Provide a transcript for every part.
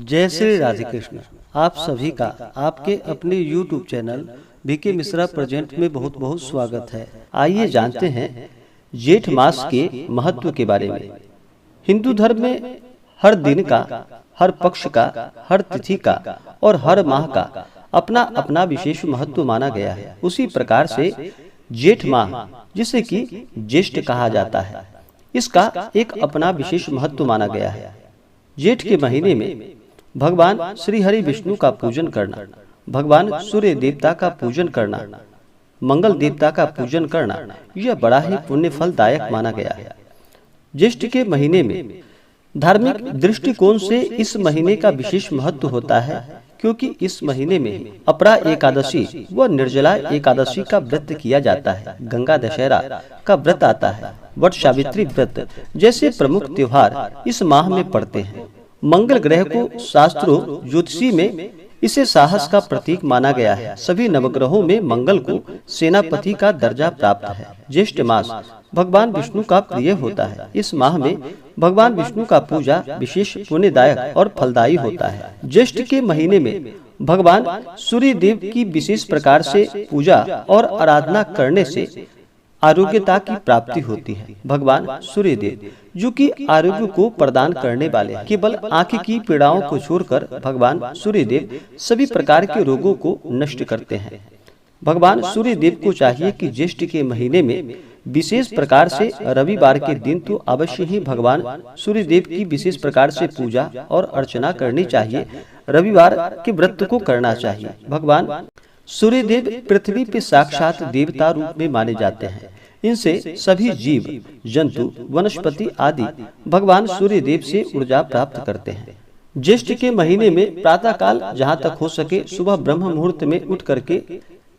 जय श्री राधे कृष्ण। आप सभी का आपके अपने YouTube channel BK Mishra present में बहुत बहुत स्वागत है। आइए जानते हैं जेठ मास के महत्व के बारे में। हिंदू धर्म में हर दिन का, हर पक्ष का, हर तिथि का और हर माह का अपना अपना विशेष महत्व माना गया है। उसी प्रकार से जेठ माह, जिसे कि ज्येष्ठ कहा जाता है, इसका एक अपना विशेष महत्व माना गया है। जेठ के महीने में भगवान श्री हरि विष्णु का पूजन करना, भगवान सूर्य देवता का पूजन करना, मंगल देवता का पूजन करना, यह बड़ा ही पुण्य फलदायक माना गया है। ज्येष्ठ के महीने में धार्मिक दृष्टिकोण से इस महीने का विशेष महत्व होता है, क्योंकि इस महीने में अपरा एकादशी व निर्जला एकादशी का व्रत किया जाता है। गंगा दशहरा का व्रत आता है। वट सावित्री व्रत जैसे प्रमुख त्योहार इस माह में पड़ते हैं। मंगल ग्रह को शास्त्रों ज्योतिषी में इसे साहस का प्रतीक माना गया है। सभी नवग्रहों में मंगल को सेनापति का दर्जा प्राप्त है। ज्येष्ठ मास भगवान विष्णु का प्रिय होता है। इस माह में भगवान विष्णु का पूजा विशेष पुण्यदायक और फलदायी होता है। ज्येष्ठ के महीने में भगवान सूर्य देव की विशेष प्रकार से पूजा और आराधना करने से आरोग्यता की प्राप्ति होती है। भगवान सूर्य देव जो कि आरोग्य को प्रदान करने वाले हैं। केवल आंख की पीड़ाओं को छोड़कर भगवान सूर्य देव सभी प्रकार के रोगों को नष्ट करते हैं। भगवान सूर्य देव को चाहिए कि ज्येष्ठ के महीने में विशेष प्रकार से रविवार के दिन तो अवश्य ही भगवान सूर्य देव की विशेष प्रकार से पूजा और अर्चना करनी चाहिए। रविवार के व्रत को करना चाहिए। भगवान सूर्य देव पृथ्वी पे साक्षात देवता रूप में माने जाते हैं। इनसे सभी जीव जंतु वनस्पति आदि भगवान सूर्य देव से ऊर्जा प्राप्त करते हैं। ज्येष्ठ के महीने में प्रातः काल जहाँ तक हो सके सुबह ब्रह्म मुहूर्त में उठ करके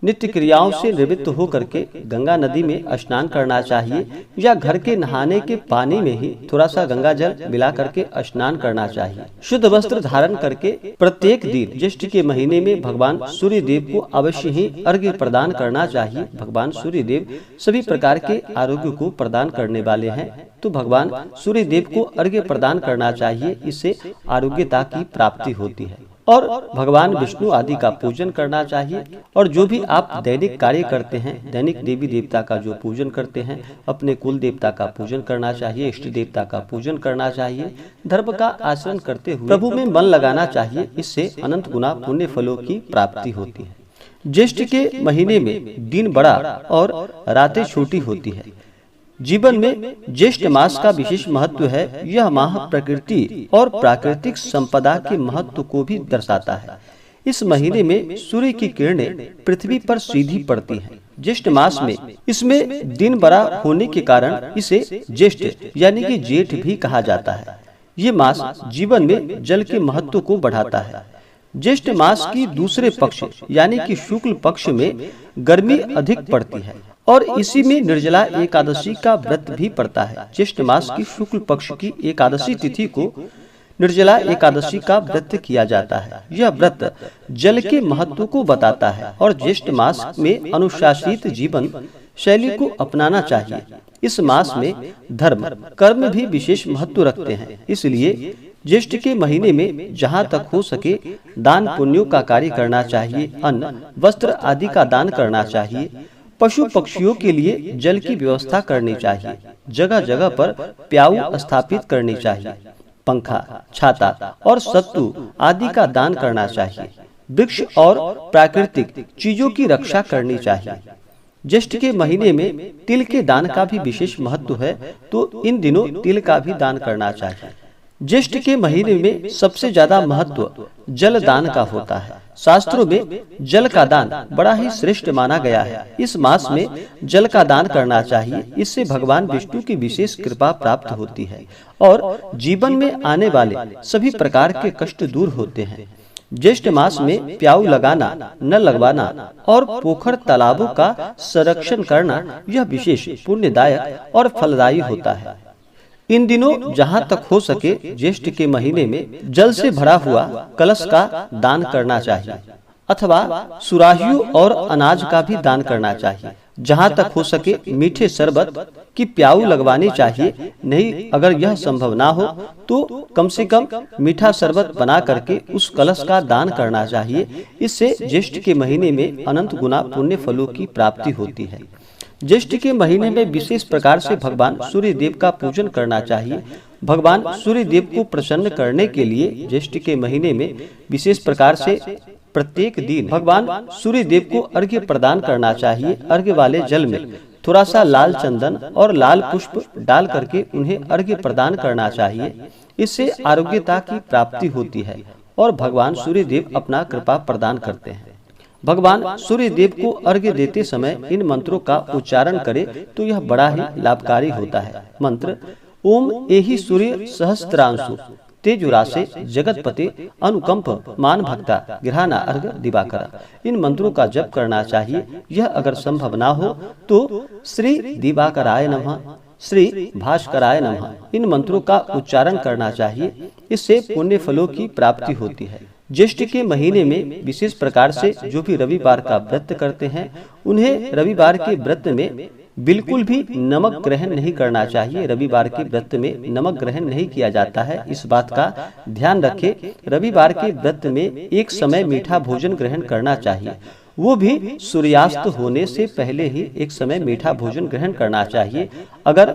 नित्य क्रियाओं से निवृत्त होकर के गंगा नदी में स्नान करना चाहिए, या घर के नहाने के पानी में ही थोड़ा सा गंगा जल मिला करके स्नान करना चाहिए। शुद्ध वस्त्र धारण करके प्रत्येक दिन ज्येष्ठ के महीने में भगवान सूर्य देव को अवश्य ही अर्घ्य प्रदान करना चाहिए। भगवान सूर्य देव सभी प्रकार के आरोग्य को प्रदान करने वाले हैं, तो भगवान सूर्य देव को अर्घ्य प्रदान करना चाहिए। इससे आरोग्यता की प्राप्ति होती है। और भगवान विष्णु आदि का पूजन करना चाहिए। और जो भी आप दैनिक कार्य करते हैं, दैनिक देवी देवता का जो पूजन करते हैं, अपने कुल देवता का पूजन करना चाहिए, इष्ट देवता का पूजन करना चाहिए। धर्म का आचरण करते हुए प्रभु में मन लगाना चाहिए। इससे अनंत गुना पुण्य फलों की प्राप्ति होती है। ज्येष्ठ के महीने में दिन बड़ा और रातें छोटी होती है। जीवन में ज्येष्ठ मास का विशेष महत्व है। यह माह प्रकृति और प्राकृतिक संपदा के महत्व को भी दर्शाता है। इस महीने में सूर्य की किरणें पृथ्वी पर सीधी पड़ती हैं। ज्येष्ठ मास में इसमें दिन बड़ा होने के कारण इसे ज्येष्ठ यानी कि जेठ भी कहा जाता है। ये मास जीवन में जल के महत्व को बढ़ाता है। ज्येष्ठ मास की दूसरे पक्ष यानी कि शुक्ल पक्ष में गर्मी अधिक पड़ती है और इसी में निर्जला एकादशी का व्रत भी पड़ता है। ज्येष्ठ मास की शुक्ल पक्ष की एकादशी तिथि को निर्जला एकादशी का व्रत किया जाता है। यह व्रत जल के महत्व को बताता है और ज्येष्ठ मास में अनुशासित जीवन शैली को अपनाना चाहिए। इस मास में धर्म कर्म भी विशेष महत्व रखते हैं। इसलिए ज्येष्ठ के महीने में जहाँ तक हो सके दान पुण्यों का कार्य करना चाहिए। अन्न वस्त्र आदि का दान करना चाहिए। पशु पक्षियों के लिए जल की व्यवस्था करनी चाहिए। जगह जगह पर प्याऊ स्थापित करनी चाहिए। पंखा, छाता और सत्तू आदि का दान करना चाहिए। वृक्ष और प्राकृतिक चीजों की रक्षा करनी चाहिए। ज्येष्ठ के महीने में तिल के दान का भी विशेष महत्व है, तो इन दिनों तिल का भी दान करना चाहिए। ज्येष्ठ के महीने में सबसे ज्यादा महत्व जल दान का होता है। शास्त्रों में जल का दान बड़ा ही श्रेष्ठ माना गया है। इस मास में जल का दान करना चाहिए। इससे भगवान विष्णु की विशेष कृपा प्राप्त होती है और जीवन में आने वाले सभी प्रकार के कष्ट दूर होते हैं। ज्येष्ठ मास में प्याऊ लगाना, न लगवाना और पोखर तालाबों का संरक्षण करना यह विशेष पुण्यदायक और फलदायी होता है। इन दिनों जहाँ तक हो सके ज्येष्ठ के महीने में जल से भरा हुआ कलश का दान करना चाहिए अथवा सुराहियों और अनाज का भी दान करना चाहिए। जहाँ तक हो सके मीठे शरबत की प्याऊ लगवानी चाहिए। नहीं, अगर यह संभव ना हो तो कम से कम मीठा शरबत बना करके उस कलश का दान करना चाहिए। इससे ज्येष्ठ के महीने में अनंत गुना पुण्य फलों की प्राप्ति होती है। ज्येष्ठ के महीने में विशेष प्रकार से भगवान सूर्य देव का पूजन करना चाहिए। भगवान सूर्य देव को प्रसन्न करने के लिए ज्येष्ठ के महीने में विशेष प्रकार से प्रत्येक दिन भगवान सूर्य देव को अर्घ्य प्रदान करना चाहिए। अर्घ्य वाले जल में थोड़ा सा लाल चंदन और लाल पुष्प डाल करके उन्हें अर्घ्य प्रदान करना चाहिए। इससे आरोग्यता की प्राप्ति होती है और भगवान सूर्य देव अपना कृपा प्रदान करते हैं। भगवान सूर्य देव को अर्घ्य देते समय इन मंत्रों का उच्चारण करें तो यह बड़ा ही लाभकारी होता है। मंत्र: ओम एहि सूर्य सहस्त्रांशु तेजुरासे जगतपते अनुकंप मान भक्ता गृहाना अर्घ दिवाकर। इन मंत्रों का जप करना चाहिए। यह अगर संभव ना हो तो श्री दिवाकराय नमः, श्री भास्कराय नमः इन मंत्रों का उच्चारण करना चाहिए। इससे पुण्य फलों की प्राप्ति होती है। ज्येष्ठ के महीने में विशेष प्रकार से जो भी रविवार का व्रत करते हैं उन्हें रविवार के व्रत में बिल्कुल भी नमक ग्रहण नहीं करना चाहिए। रविवार के व्रत में नमक ग्रहण नहीं किया जाता है, इस बात का ध्यान रखें। रविवार के व्रत में एक समय मीठा भोजन ग्रहण करना चाहिए, वो भी सूर्यास्त होने से पहले ही एक समय मीठा भोजन ग्रहण करना चाहिए। अगर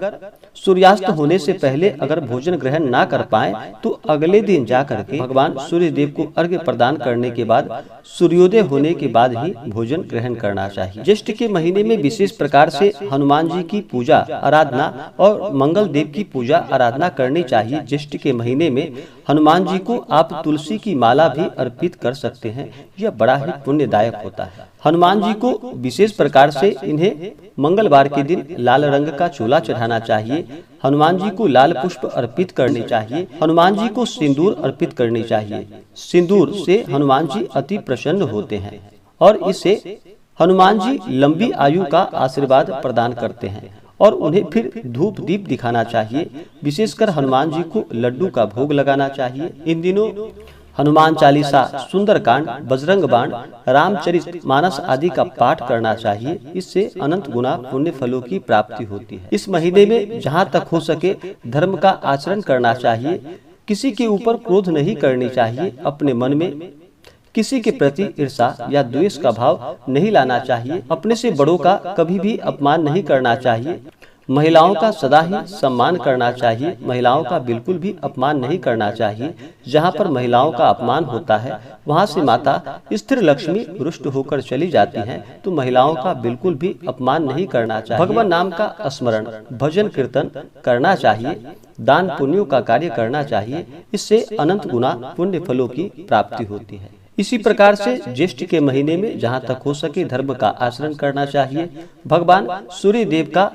सूर्यास्त होने से पहले अगर भोजन ग्रहण ना कर पाए तो अगले दिन जाकर के भगवान सूर्य देव को अर्घ्य प्रदान करने के बाद सूर्योदय होने के बाद ही भोजन ग्रहण करना चाहिए। ज्येष्ठ के महीने में विशेष प्रकार से हनुमान जी की पूजा आराधना और मंगल देव की पूजा आराधना करनी चाहिए। ज्येष्ठ के महीने में हनुमान जी को आप तुलसी की माला भी अर्पित कर सकते हैं, यह बड़ा ही पुण्यदायक होता है। हनुमान जी को विशेष प्रकार से इन्हें मंगलवार के दिन लाल रंग का चोला चढ़ाना चाहिए। हनुमान जी को लाल पुष्प अर्पित करने चाहिए। हनुमान जी को सिंदूर अर्पित करनी चाहिए। सिंदूर से हनुमान जी अति प्रसन्न होते हैं और इससे हनुमान जी लंबी आयु का आशीर्वाद प्रदान करते हैं। और उन्हें फिर धूप दीप दिखाना चाहिए। विशेषकर हनुमान जी को लड्डू का भोग लगाना चाहिए। इन दिनों हनुमान चालीसा, सुंदरकांड, बजरंग बाण, रामचरित मानस आदि का पाठ करना चाहिए। इससे अनंत गुना पुण्य फलों की प्राप्ति होती है। इस महीने में जहाँ तक हो सके धर्म का आचरण करना चाहिए। किसी के ऊपर क्रोध नहीं करनी चाहिए। अपने मन में किसी के प्रति ईर्षा या द्वेष का भाव नहीं लाना चाहिए। अपने से बड़ों का कभी भी अपमान नहीं करना चाहिए। महिलाओं का सदा ही सम्मान करना चाहिए। महिलाओं का बिल्कुल भी अपमान नहीं करना चाहिए। जहाँ पर महिलाओं का अपमान होता है वहाँ से माता स्थिर लक्ष्मी रुष्ट होकर चली जाती हैं, तो महिलाओं का बिल्कुल भी अपमान नहीं करना चाहिए। भगवान नाम का स्मरण, भजन कीर्तन करना चाहिए। दान पुण्यों का कार्य करना चाहिए। इससे अनंत गुना पुण्य फलों की प्राप्ति होती है। इसी प्रकार से ज्येष्ठ के महीने में जहाँ तक हो सके धर्म का आचरण करना चाहिए। भगवान सूर्य देव का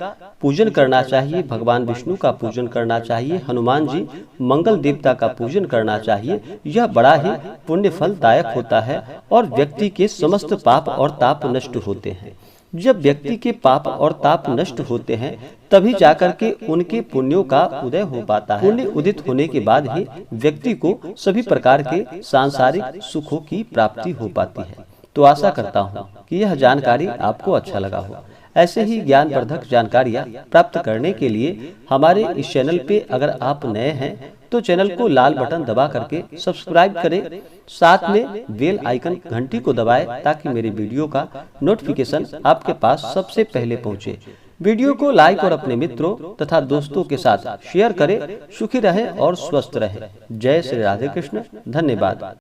पूजन करना चाहिए। भगवान विष्णु का पूजन करना चाहिए। हनुमान जी मंगल देवता का पूजन करना चाहिए। यह बड़ा ही पुण्य फलदायक होता है और व्यक्ति के समस्त पाप और ताप नष्ट होते हैं। जब व्यक्ति के पाप और ताप नष्ट होते हैं तभी जाकर के उनके पुण्यों का उदय हो पाता है। पुण्य उदित होने के बाद ही व्यक्ति को सभी प्रकार के सांसारिक सुखों की प्राप्ति हो पाती है। तो आशा करता हूँ कि यह जानकारी आपको अच्छा लगा हो। ऐसे ही ज्ञानवर्धक जानकारियाँ प्राप्त करने के लिए हमारे इस चैनल पे अगर आप नए हैं तो चैनल को लाल बटन दबा करके सब्सक्राइब करें। साथ में बेल आइकन घंटी को दबाएं ताकि मेरे वीडियो का नोटिफिकेशन आपके पास सबसे पहले पहुंचे। वीडियो को लाइक और अपने मित्रों तथा दोस्तों के साथ शेयर करें। सुखी रहें और स्वस्थ रहें। जय श्री राधे कृष्ण। धन्यवाद।